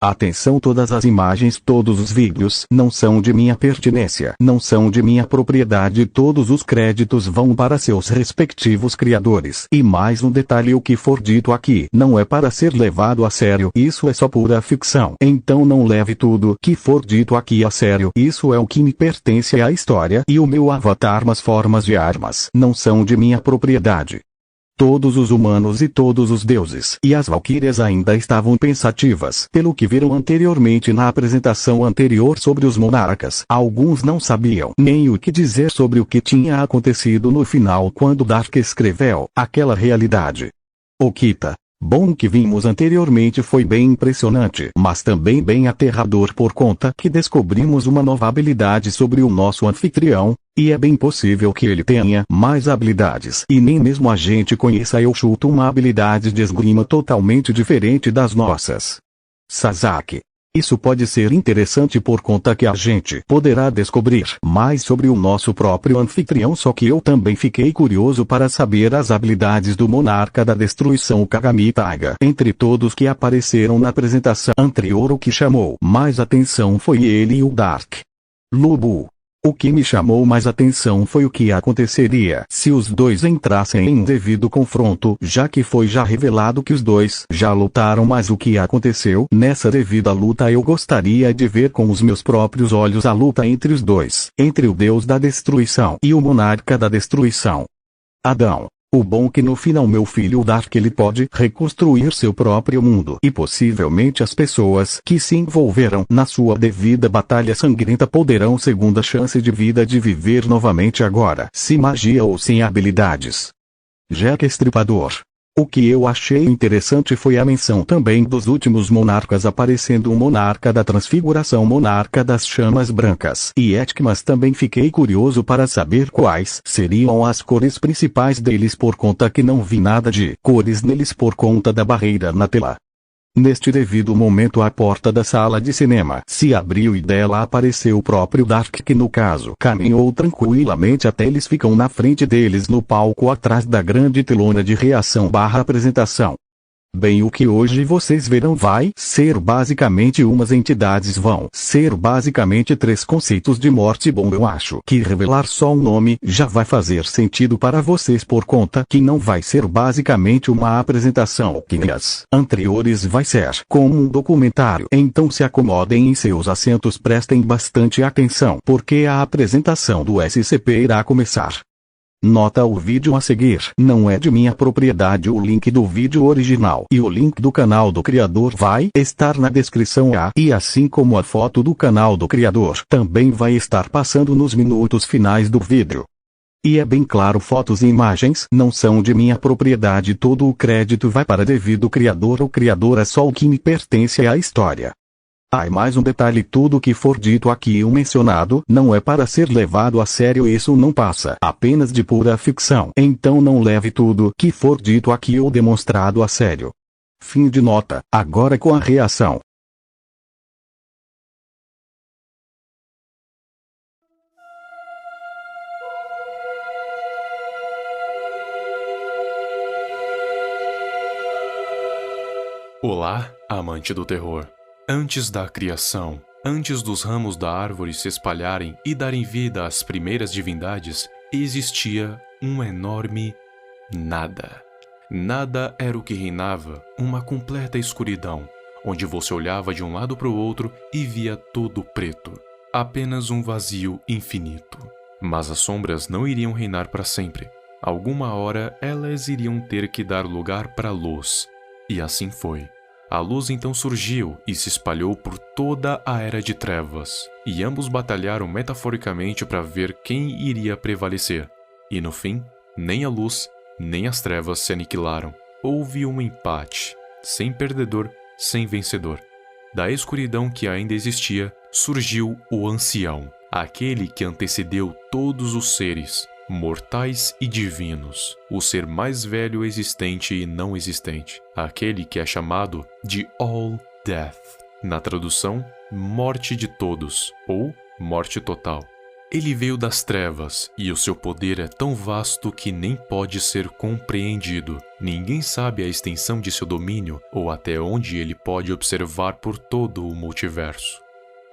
Atenção, todas as imagens, todos os vídeos não são de minha pertinência, não são de minha propriedade, todos os créditos vão para seus respectivos criadores. E mais um detalhe, o que for dito aqui não é para ser levado a sério, isso é só pura ficção. Então não leve tudo que for dito aqui a sério, isso é o que me pertence à história e o meu avatar, mas formas de armas não são de minha propriedade. Todos os humanos e todos os deuses e as valquírias ainda estavam pensativas pelo que viram anteriormente na apresentação anterior sobre os monarcas. Alguns não sabiam nem o que dizer sobre o que tinha acontecido no final quando Dark escreveu aquela realidade. Okita. Bom, o que vimos anteriormente foi bem impressionante, mas também bem aterrador por conta que descobrimos uma nova habilidade sobre o nosso anfitrião, e é bem possível que ele tenha mais habilidades e nem mesmo a gente conheça. Eu chuto uma habilidade de esgrima totalmente diferente das nossas. Sasaki. Isso pode ser interessante por conta que a gente poderá descobrir mais sobre o nosso próprio anfitrião, só que eu também fiquei curioso para saber as habilidades do Monarca da Destruição Kagami Taiga. Entre todos que apareceram na apresentação anterior, o que chamou mais atenção foi ele e o Dark. Lubu. O que me chamou mais atenção foi o que aconteceria se os dois entrassem em um devido confronto, já que foi já revelado que os dois já lutaram, mas o que aconteceu nessa devida luta eu gostaria de ver com os meus próprios olhos a luta entre os dois, entre o Deus da Destruição e o Monarca da Destruição. Adão. O bom que no final meu filho Dark ele pode reconstruir seu próprio mundo e possivelmente as pessoas que se envolveram na sua devida batalha sangrenta poderão segunda chance de vida de viver novamente agora, sem magia ou sem habilidades. Jack Estripador. O que eu achei interessante foi a menção também dos últimos monarcas, aparecendo o monarca da transfiguração, monarca das chamas brancas e Etik, mas também fiquei curioso para saber quais seriam as cores principais deles por conta que não vi nada de cores neles por conta da barreira na tela. Neste devido momento a porta da sala de cinema se abriu e dela apareceu o próprio Dark, que no caso caminhou tranquilamente até eles ficam na frente deles no palco atrás da grande telona de reação/apresentação. Bem, o que hoje vocês verão vai ser basicamente umas entidades, vão ser basicamente 3 conceitos de morte. Bom, eu acho que revelar só um nome já vai fazer sentido para vocês por conta que não vai ser basicamente uma apresentação que as anteriores, vai ser como um documentário. Então se acomodem em seus assentos, prestem bastante atenção porque a apresentação do SCP irá começar. Nota: o vídeo a seguir não é de minha propriedade. O link do vídeo original e o link do canal do criador vai estar na descrição e assim como a foto do canal do criador também vai estar passando nos minutos finais do vídeo. E é bem claro, fotos e imagens não são de minha propriedade, todo o crédito vai para devido criador. O criador é só o que me pertence à história. E mais um detalhe, tudo que for dito aqui ou mencionado não é para ser levado a sério, isso não passa apenas de pura ficção. Então não leve tudo que for dito aqui ou demonstrado a sério. Fim de nota. Agora com a reação. Olá, amante do terror. Antes da criação, antes dos ramos da árvore se espalharem e darem vida às primeiras divindades, existia um enorme nada. Nada era o que reinava, uma completa escuridão, onde você olhava de um lado para o outro e via tudo preto. Apenas um vazio infinito. Mas as sombras não iriam reinar para sempre. Alguma hora elas iriam ter que dar lugar para a luz. E assim foi. A luz então surgiu e se espalhou por toda a Era de Trevas, e ambos batalharam metaforicamente para ver quem iria prevalecer. E no fim, nem a luz, nem as trevas se aniquilaram. Houve um empate, sem perdedor, sem vencedor. Da escuridão que ainda existia, surgiu o Ancião, aquele que antecedeu todos os seres, mortais e divinos, o ser mais velho existente e não existente, aquele que é chamado de All Death, na tradução, morte de todos, ou morte total. Ele veio das trevas, e o seu poder é tão vasto que nem pode ser compreendido. Ninguém sabe a extensão de seu domínio ou até onde ele pode observar por todo o multiverso.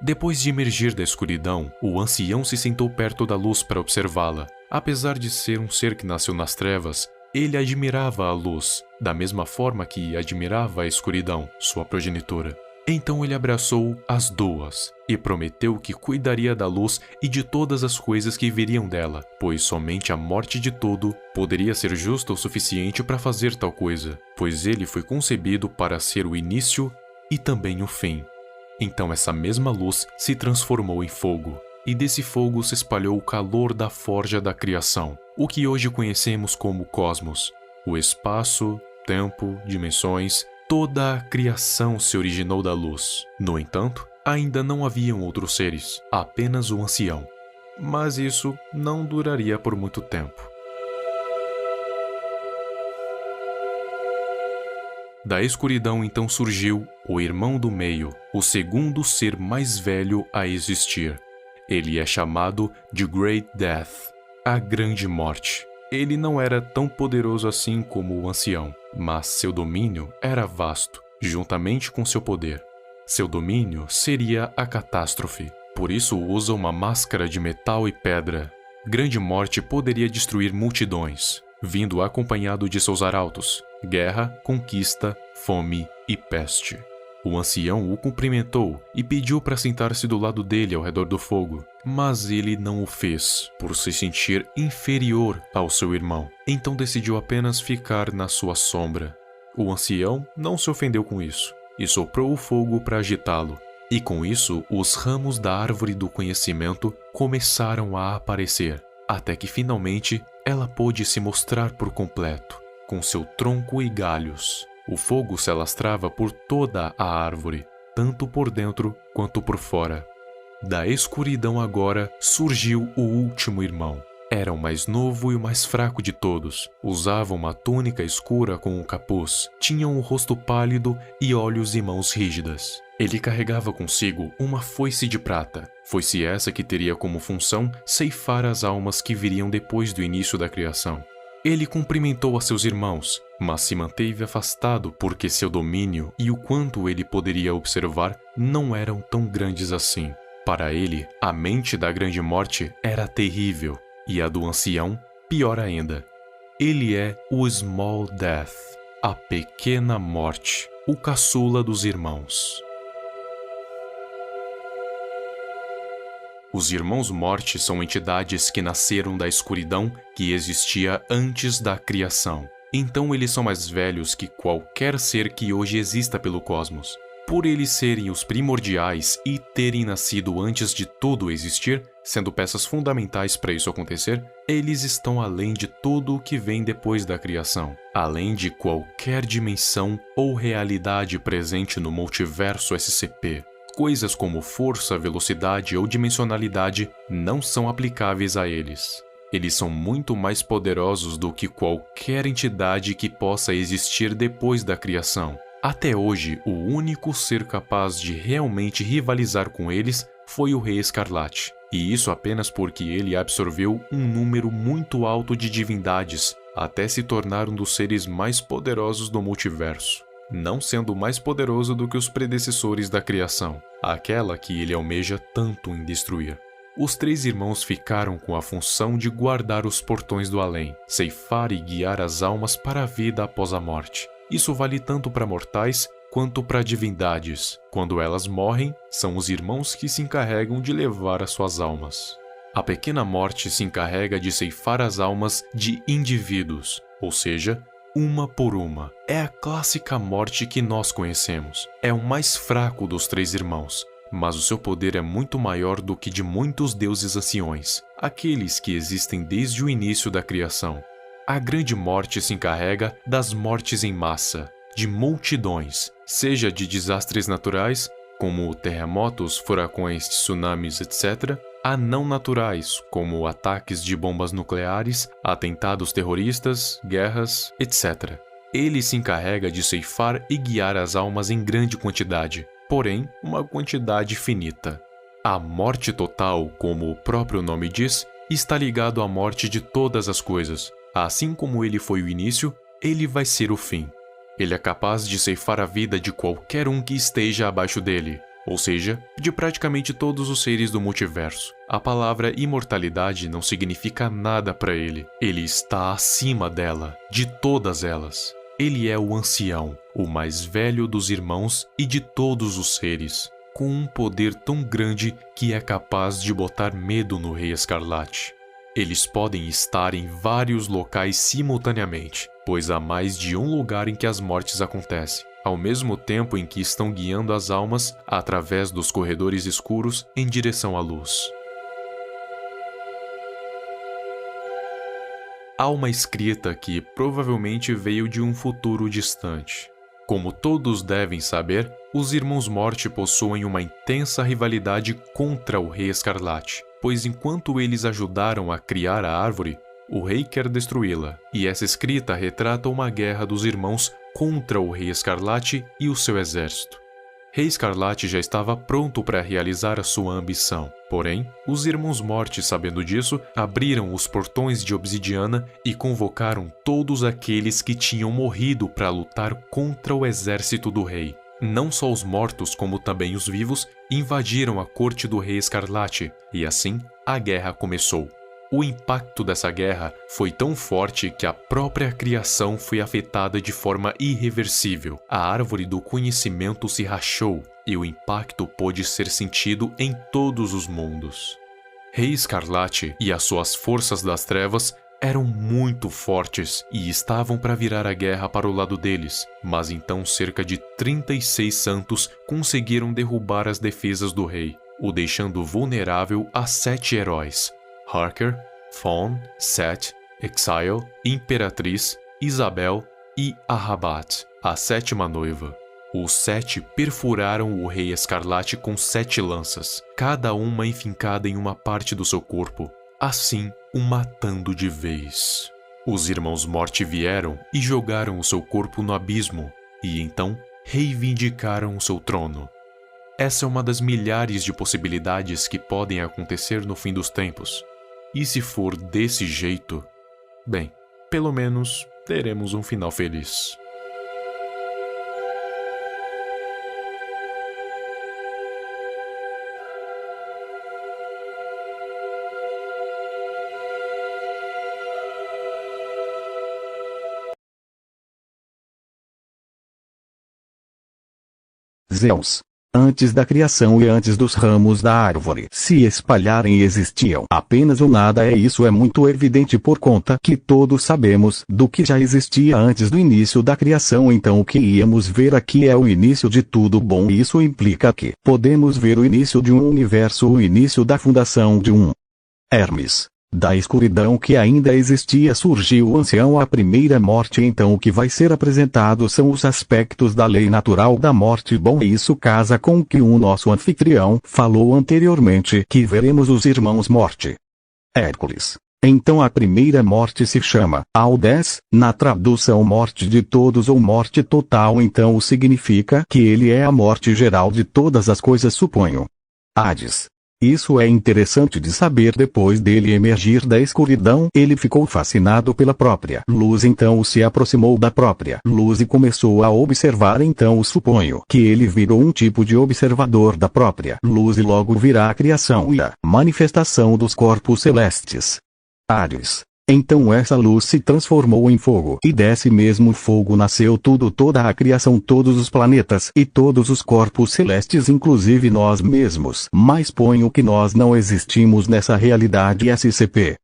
Depois de emergir da escuridão, o ancião se sentou perto da luz para observá-la. Apesar de ser um ser que nasceu nas trevas, ele admirava a luz, da mesma forma que admirava a escuridão, sua progenitora. Então ele abraçou as duas e prometeu que cuidaria da luz e de todas as coisas que viriam dela, pois somente a morte de todo poderia ser justa o suficiente para fazer tal coisa, pois ele foi concebido para ser o início e também o fim. Então essa mesma luz se transformou em fogo, e desse fogo se espalhou o calor da forja da criação, o que hoje conhecemos como cosmos. O espaço, tempo, dimensões, toda a criação se originou da luz. No entanto, ainda não haviam outros seres, apenas o ancião. Mas isso não duraria por muito tempo. Da escuridão então surgiu o irmão do meio, o segundo ser mais velho a existir. Ele é chamado de Great Death, a Grande Morte. Ele não era tão poderoso assim como o ancião, mas seu domínio era vasto, juntamente com seu poder. Seu domínio seria a catástrofe, por isso usa uma máscara de metal e pedra. Grande Morte poderia destruir multidões, vindo acompanhado de seus arautos, guerra, conquista, fome e peste. O ancião o cumprimentou e pediu para sentar-se do lado dele ao redor do fogo, mas ele não o fez, por se sentir inferior ao seu irmão. Então decidiu apenas ficar na sua sombra. O ancião não se ofendeu com isso e soprou o fogo para agitá-lo. E com isso, os ramos da árvore do conhecimento começaram a aparecer, até que finalmente ela pôde se mostrar por completo, com seu tronco e galhos. O fogo se alastrava por toda a árvore, tanto por dentro quanto por fora. Da escuridão agora surgiu o último irmão. Era o mais novo e o mais fraco de todos. Usava uma túnica escura com um capuz, tinha um rosto pálido e olhos e mãos rígidas. Ele carregava consigo uma foice de prata, foice essa que teria como função ceifar as almas que viriam depois do início da criação. Ele cumprimentou a seus irmãos, mas se manteve afastado porque seu domínio e o quanto ele poderia observar não eram tão grandes assim. Para ele, a mente da Grande Morte era terrível, e a do ancião, pior ainda. Ele é o Small Death, a Pequena Morte, o caçula dos irmãos. Os Irmãos Morte são entidades que nasceram da escuridão que existia antes da criação. Então eles são mais velhos que qualquer ser que hoje exista pelo cosmos. Por eles serem os primordiais e terem nascido antes de tudo existir, sendo peças fundamentais para isso acontecer, eles estão além de tudo o que vem depois da criação, além de qualquer dimensão ou realidade presente no multiverso SCP. Coisas como força, velocidade ou dimensionalidade não são aplicáveis a eles. Eles são muito mais poderosos do que qualquer entidade que possa existir depois da criação. Até hoje, o único ser capaz de realmente rivalizar com eles foi o Rei Escarlate. E isso apenas porque ele absorveu um número muito alto de divindades, até se tornar um dos seres mais poderosos do multiverso, não sendo mais poderoso do que os predecessores da criação, aquela que ele almeja tanto em destruir. Os três irmãos ficaram com a função de guardar os portões do além, ceifar e guiar as almas para a vida após a morte. Isso vale tanto para mortais quanto para divindades. Quando elas morrem, são os irmãos que se encarregam de levar as suas almas. A Pequena Morte se encarrega de ceifar as almas de indivíduos, ou seja, uma por uma. É a clássica morte que nós conhecemos. É o mais fraco dos três irmãos, mas o seu poder é muito maior do que de muitos deuses anciões, aqueles que existem desde o início da criação. A Grande Morte se encarrega das mortes em massa, de multidões, seja de desastres naturais, como terremotos, furacões, tsunamis, etc., a não naturais, como ataques de bombas nucleares, atentados terroristas, guerras, etc. Ele se encarrega de ceifar e guiar as almas em grande quantidade, porém, uma quantidade finita. A morte total, como o próprio nome diz, está ligado à morte de todas as coisas. Assim como ele foi o início, ele vai ser o fim. Ele é capaz de ceifar a vida de qualquer um que esteja abaixo dele, ou seja, de praticamente todos os seres do multiverso. A palavra imortalidade não significa nada para ele. Ele está acima dela, de todas elas. Ele é o ancião, o mais velho dos irmãos e de todos os seres, com um poder tão grande que é capaz de botar medo no Rei Escarlate. Eles podem estar em vários locais simultaneamente, pois há mais de um lugar em que as mortes acontecem, ao mesmo tempo em que estão guiando as almas através dos corredores escuros em direção à luz. Há uma escrita que provavelmente veio de um futuro distante. Como todos devem saber, os Irmãos Morte possuem uma intensa rivalidade contra o Rei Escarlate, pois enquanto eles ajudaram a criar a árvore, o rei quer destruí-la, e essa escrita retrata uma guerra dos irmãos contra o Rei Escarlate e o seu exército. Rei Escarlate já estava pronto para realizar a sua ambição, porém, os Irmãos Morte, sabendo disso, abriram os portões de obsidiana e convocaram todos aqueles que tinham morrido para lutar contra o exército do rei. Não só os mortos, como também os vivos, invadiram a corte do Rei Escarlate, e assim a guerra começou. O impacto dessa guerra foi tão forte que a própria criação foi afetada de forma irreversível. A árvore do conhecimento se rachou, e o impacto pôde ser sentido em todos os mundos. Rei Escarlate e as suas forças das trevas eram muito fortes e estavam para virar a guerra para o lado deles, mas então cerca de 36 santos conseguiram derrubar as defesas do rei, o deixando vulnerável a 7 heróis: Harker, Fawn, Set, Exile, Imperatriz, Isabel e Ahabat, a 7ª noiva. Os 7 perfuraram o Rei Escarlate com 7 lanças, cada uma enfincada em uma parte do seu corpo, assim o matando de vez. Os Irmãos Morte vieram e jogaram o seu corpo no abismo, e então reivindicaram o seu trono. Essa é uma das milhares de possibilidades que podem acontecer no fim dos tempos. E se for desse jeito, bem, pelo menos teremos um final feliz. Zeus. Antes da criação e antes dos ramos da árvore se espalharem existiam apenas o nada. Isso é muito evidente por conta que todos sabemos do que já existia antes do início da criação. Então o que íamos ver aqui é o início de tudo bom. Isso implica que podemos ver o início de um universo, o início da fundação de um Hermes. Da escuridão que ainda existia surgiu o ancião, a primeira morte. Então o que vai ser apresentado são os aspectos da lei natural da morte. Bom, isso casa com o que o nosso anfitrião falou anteriormente, que veremos os Irmãos Morte. Hércules. Então a primeira morte se chama Aldes, na tradução morte de todos ou morte total. Então significa que ele é a morte geral de todas as coisas, suponho. Hades. Isso é interessante de saber. Depois dele emergir da escuridão, ele ficou fascinado pela própria luz, então se aproximou da própria luz e começou a observar. Então suponho que ele virou um tipo de observador da própria luz e logo virá a criação e a manifestação dos corpos celestes. Ares. Então essa luz se transformou em fogo, e desse mesmo fogo nasceu tudo, toda a criação, todos os planetas e todos os corpos celestes, inclusive nós mesmos. Mas ponho que nós não existimos nessa realidade SCP.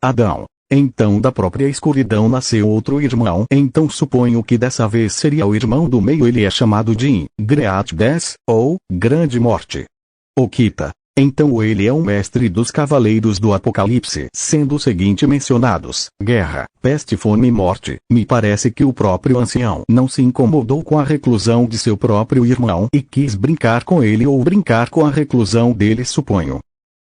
Adão. Então da própria escuridão nasceu outro irmão. Então suponho que dessa vez seria o irmão do meio. Ele é chamado de Great-Des, ou Grande Morte. Okita. Então ele é um mestre dos cavaleiros do Apocalipse, sendo o seguinte mencionados: guerra, peste, fome e morte. Me parece que o próprio ancião não se incomodou com a reclusão de seu próprio irmão e quis brincar com ele ou brincar com a reclusão dele, suponho.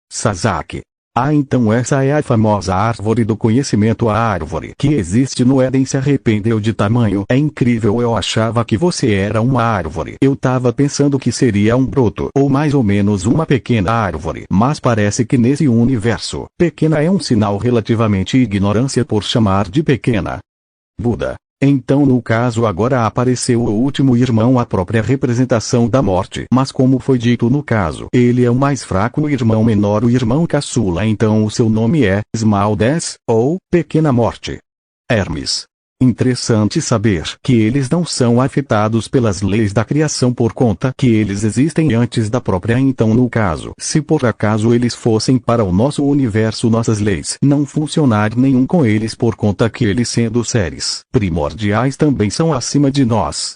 Sasaki. Ah, então essa é a famosa árvore do conhecimento. A árvore que existe no Éden se arrependeu de tamanho. É incrível, eu achava que você era uma árvore. Eu tava pensando que seria um broto, ou mais ou menos uma pequena árvore. Mas parece que nesse universo, pequena é um sinal relativamente ignorância por chamar de pequena. Buda. Então no caso agora apareceu o último irmão, a própria representação da morte. Mas como foi dito no caso, ele é o mais fraco, o irmão menor, o irmão caçula, então o seu nome é Small Death, ou Pequena Morte. Hermes. Interessante saber que eles não são afetados pelas leis da criação por conta que eles existem antes da própria. Então no caso, se por acaso eles fossem para o nosso universo, nossas leis não funcionar nenhum com eles por conta que eles, sendo seres primordiais, também são acima de nós.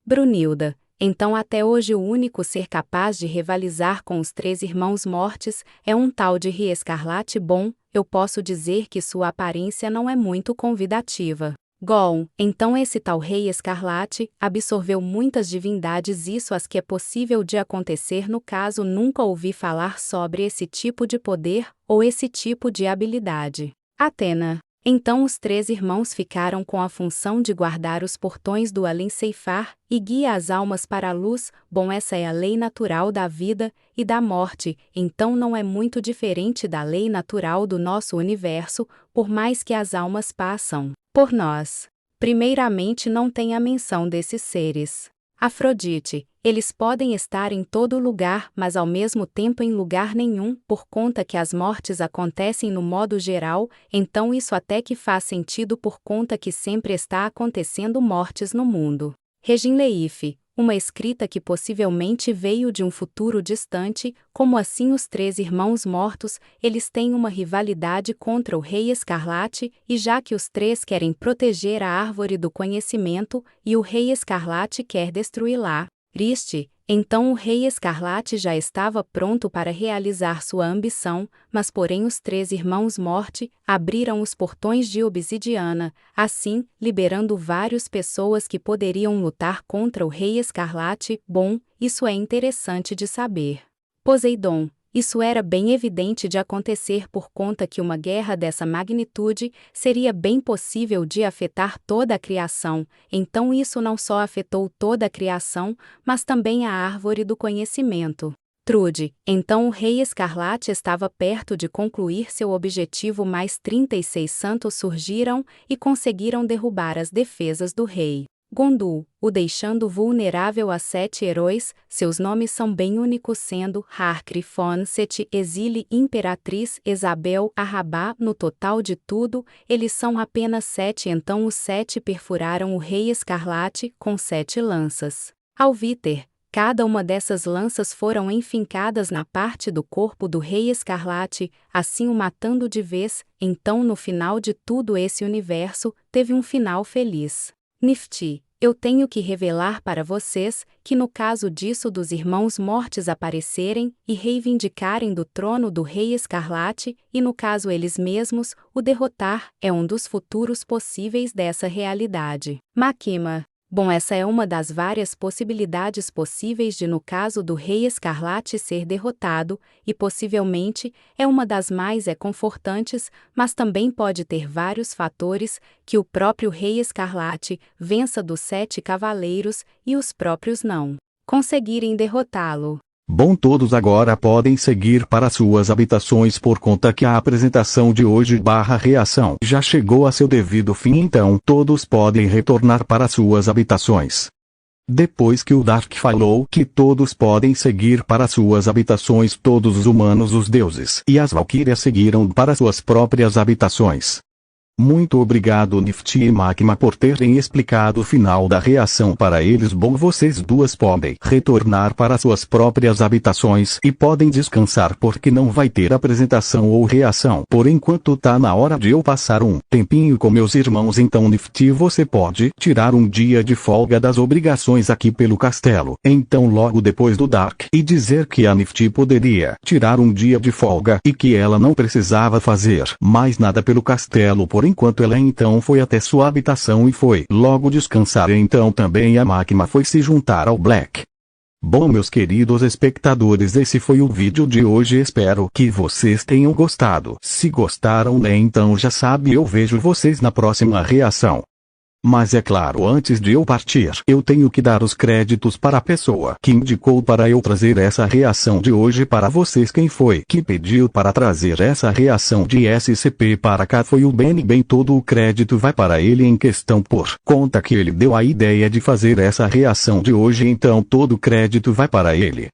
Brunilda. Então até hoje o único ser capaz de rivalizar com os 3 irmãos mortes é um tal de Rei Escarlate. Bom, eu posso dizer que sua aparência não é muito convidativa. Gon, então esse tal Rei Escarlate absorveu muitas divindades, isso as que é possível de acontecer no caso. Nunca ouvi falar sobre esse tipo de poder, ou esse tipo de habilidade. Atena. Então os 3 irmãos ficaram com a função de guardar os portões do além, ceifar e guia as almas para a luz. Bom, essa é a lei natural da vida e da morte, então não é muito diferente da lei natural do nosso universo, por mais que as almas passam por nós. Primeiramente não tem a menção desses seres. Afrodite, eles podem estar em todo lugar, mas ao mesmo tempo em lugar nenhum, por conta que as mortes acontecem no modo geral, então isso até que faz sentido por conta que sempre está acontecendo mortes no mundo. Reginleife, uma escrita que possivelmente veio de um futuro distante, como assim os 3 irmãos mortos, eles têm uma rivalidade contra o Rei Escarlate, e já que os 3 querem proteger a árvore do conhecimento, e o Rei Escarlate quer destruí-la, triste, então o Rei Escarlate já estava pronto para realizar sua ambição, mas porém os 3 irmãos morte abriram os portões de obsidiana, assim, liberando várias pessoas que poderiam lutar contra o Rei Escarlate. Bom, isso é interessante de saber. Poseidon. Isso era bem evidente de acontecer por conta que uma guerra dessa magnitude seria bem possível de afetar toda a criação, então isso não só afetou toda a criação, mas também a árvore do conhecimento. Trude, então o Rei Escarlate estava perto de concluir seu objetivo, mais 36 santos surgiram e conseguiram derrubar as defesas do rei. Gondul, o deixando vulnerável a 7 heróis, seus nomes são bem únicos sendo Harkri, Fonset, Exile, Imperatriz, Isabel, Arrabá. No total de tudo, eles são apenas 7, então os 7 perfuraram o Rei Escarlate com 7 lanças. Alviter, cada uma dessas lanças foram enfincadas na parte do corpo do Rei Escarlate, assim o matando de vez. Então no final de tudo esse universo, teve um final feliz. Nifty, eu tenho que revelar para vocês que no caso disso dos irmãos mortes aparecerem e reivindicarem do trono do Rei Escarlate, e no caso eles mesmos o derrotar, é um dos futuros possíveis dessa realidade. Makima. Bom, essa é uma das várias possibilidades possíveis de no caso do Rei Escarlate ser derrotado, e possivelmente é uma das mais confortantes, mas também pode ter vários fatores que o próprio Rei Escarlate vença dos 7 cavaleiros e os próprios não conseguirem derrotá-lo. Bom, todos agora podem seguir para suas habitações por conta que a apresentação de hoje /reação já chegou a seu devido fim, então todos podem retornar para suas habitações. Depois que o Dark falou que todos podem seguir para suas habitações, todos os humanos, os deuses e as valquírias seguiram para suas próprias habitações. Muito obrigado Nifty e Makima por terem explicado o final da reação para eles. Bom, vocês duas podem retornar para suas próprias habitações e podem descansar porque não vai ter apresentação ou reação. Por enquanto tá na hora de eu passar um tempinho com meus irmãos, então Nifty, você pode tirar um dia de folga das obrigações aqui pelo castelo. Então logo depois do Dark e dizer que a Nifty poderia tirar um dia de folga e que ela não precisava fazer mais nada pelo castelo por enquanto ela então foi até sua habitação e foi logo descansar. Então também a Makima foi se juntar ao Black. Bom, meus queridos espectadores, esse foi o vídeo de hoje, espero que vocês tenham gostado. Se gostaram, né, então já sabe, eu vejo vocês na próxima reação. Mas é claro, antes de eu partir, eu tenho que dar os créditos para a pessoa que indicou para eu trazer essa reação de hoje para vocês. Quem foi que pediu para trazer essa reação de SCP para cá? Foi o Benny. Bem, todo o crédito vai para ele em questão, por conta que ele deu a ideia de fazer essa reação de hoje, então todo o crédito vai para ele.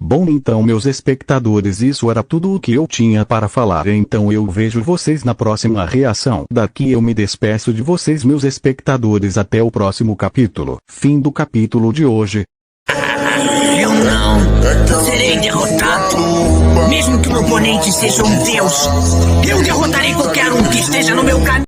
Bom, então, meus espectadores, isso era tudo o que eu tinha para falar, então eu vejo vocês na próxima reação. Daqui eu me despeço de vocês, meus espectadores, até o próximo capítulo. Fim do capítulo de hoje. Eu não serei derrotado. Mesmo que o meu oponente seja um deus, eu derrotarei qualquer um que esteja no meu caminho.